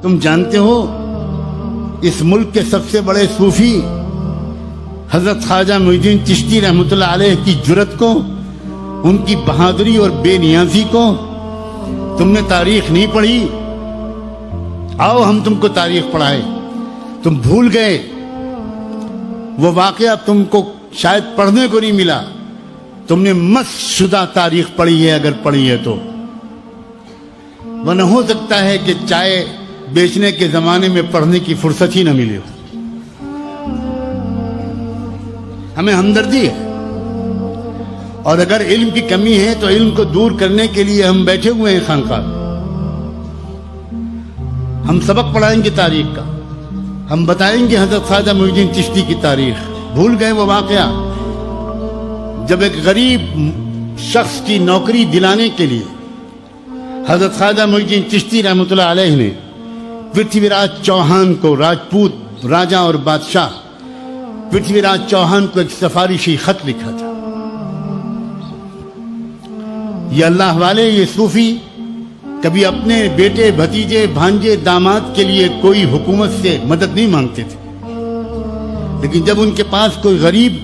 تم جانتے ہو اس ملک کے سب سے بڑے صوفی حضرت خواجہ معین الدین چشتی رحمۃ اللہ علیہ کی جرأت کو، ان کی بہادری اور بے نیازی کو تم نے تاریخ نہیں پڑھی؟ آؤ ہم تم کو تاریخ پڑھائے۔ تم بھول گئے وہ واقعہ، تم کو شاید پڑھنے کو نہیں ملا۔ تم نے مسخ شدہ تاریخ پڑھی ہے اگر پڑھی ہے تو، ورنہ ہو سکتا ہے کہ چائے بیچنے کے زمانے میں پڑھنے کی فرصت ہی نہ ملے ہو۔ ہمیں ہمدردی ہے، اور اگر علم کی کمی ہے تو علم کو دور کرنے کے لیے ہم بیٹھے ہوئے ہیں خانقاہ میں۔ ہم سبق پڑھائیں گے تاریخ کا، ہم بتائیں گے حضرت خواجہ معین الدین چشتی کی تاریخ۔ بھول گئے وہ واقعہ جب ایک غریب شخص کی نوکری دلانے کے لیے حضرت خواجہ معین الدین چشتی رحمۃ اللہ علیہ نے پرتھوی راج چوہان کو، راجپوت راجا اور بادشاہ پرتھوی راج چوہان کو ایک سفارشی خط لکھا تھا۔ یہ اللہ والے، یہ صوفی کبھی اپنے بیٹے، بھتیجے، بھانجے، داماد کے لیے کوئی حکومت سے مدد نہیں مانگتے تھے، لیکن جب ان کے پاس کوئی غریب،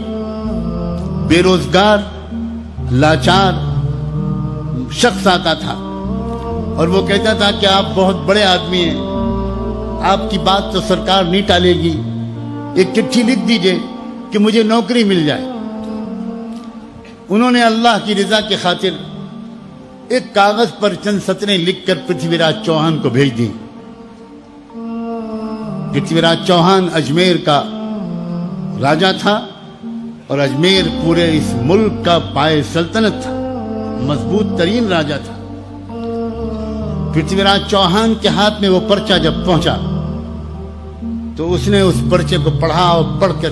بے روزگار، لاچار شخص آتا تھا اور وہ کہتا تھا کہ آپ بہت بڑے آدمی ہیں، آپ کی بات تو سرکار نہیں ٹالے گی، ایک چٹھی لکھ دیجئے کہ مجھے نوکری مل جائے۔ انہوں نے اللہ کی رضا کی خاطر ایک کاغذ پر چند سطریں لکھ کر پرتھوی راج چوہان کو بھیج دیں۔ پرتھوی راج چوہان اجمیر کا راجا تھا، اور اجمیر پورے اس ملک کا پائے سلطنت تھا، مضبوط ترین راجا تھا۔ پرتھوی راج چوہان کے ہاتھ میں وہ پرچہ جب پہنچا تو اس نے اس پرچے کو پڑھا، اور پڑھ کر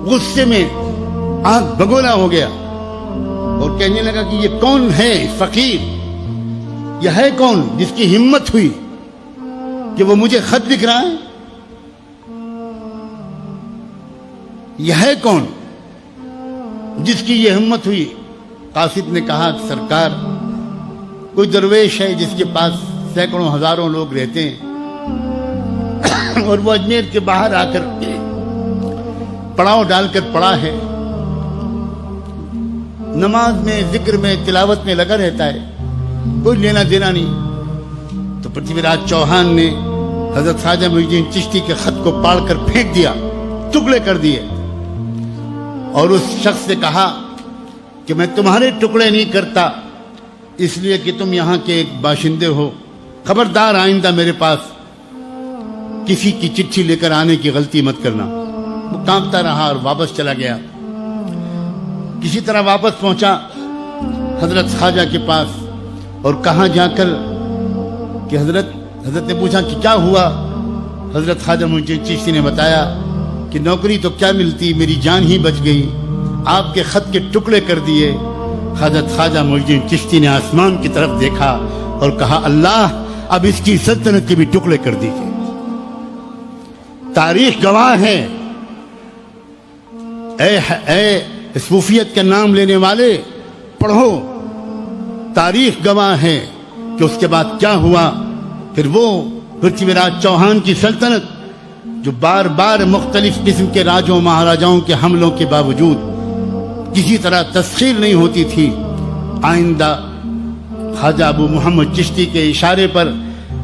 غصے میں آنکھ بگولا ہو گیا اور کہنے لگا کہ یہ کون ہے فقیر، یہ ہے کون جس کی ہمت ہوئی کہ وہ مجھے خط لکھ رہا ہے؟ یہ ہے کون جس کی یہ ہمت ہوئی؟ قاصد نے کہا کہ سرکار، کوئی درویش ہے جس کے پاس سینکڑوں ہزاروں لوگ رہتے ہیں، اور وہ اجمیر کے باہر آ کر پڑاؤ ڈال کر پڑا ہے، نماز میں، ذکر میں، تلاوت میں لگا رہتا ہے، کوئی لینا دینا نہیں۔ تو پرتھوی راج چوہان نے حضرت خواجہ معین الدین چشتی کے خط کو پاڑ کر پھینک دیا، ٹکڑے کر دیے، اور اس شخص سے کہا کہ میں تمہارے ٹکڑے نہیں کرتا، اس لیے کہ تم یہاں کے ایک باشندے ہو، خبردار آئندہ میرے پاس کسی کی چٹھی لے کر آنے کی غلطی مت کرنا۔ وہ کانپتا رہا اور واپس چلا گیا۔ کسی طرح واپس پہنچا حضرت خواجہ کے پاس، اور کہاں جا کر کہ حضرت نے پوچھا کہ کیا ہوا؟ حضرت خواجہ معین الدین چشتی نے بتایا کہ نوکری تو کیا ملتی، میری جان ہی بچ گئی، آپ کے خط کے ٹکڑے کر دیے۔ حضرت خواجہ معین الدین چشتی نے آسمان کی طرف دیکھا اور کہا، اللہ اب اس کی سلطنت کے بھی ٹکڑے کر دیجیے۔ تاریخ گواہ ہے، اے صوفیت کا نام لینے والے، پڑھو، تاریخ گواہ ہے کہ اس کے بعد کیا ہوا۔ پھر وہ پرتھوی راج چوہان کی سلطنت جو بار بار مختلف قسم کے راجوں مہاراجاؤں کے حملوں کے باوجود کسی طرح تسخیر نہیں ہوتی تھی، آئندہ خواجہ ابو محمد چشتی کے اشارے پر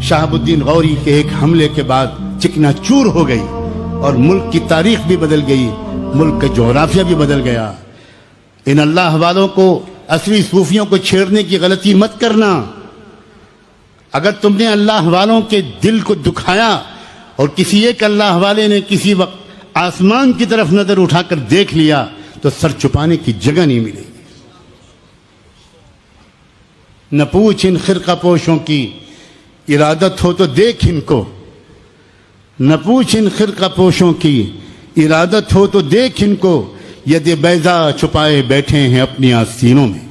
شہاب الدین غوری کے ایک حملے کے بعد چکنا چور ہو گئی، اور ملک کی تاریخ بھی بدل گئی، ملک کا جغرافیہ بھی بدل گیا۔ ان اللہ والوں کو، اصلی صوفیوں کو چھیڑنے کی غلطی مت کرنا۔ اگر تم نے اللہ والوں کے دل کو دکھایا اور کسی ایک اللہ والے نے کسی وقت آسمان کی طرف نظر اٹھا کر دیکھ لیا تو سر چھپانے کی جگہ نہیں ملے گی۔ نہ پوچھ ان خرقہ پوشوں کی، ارادت ہو تو دیکھ ان کو، نہ پوچھ ان خرقہ پوشوں کی، ارادت ہو تو دیکھ ان کو، ید بیضا چھپائے بیٹھے ہیں اپنی آستینوں میں۔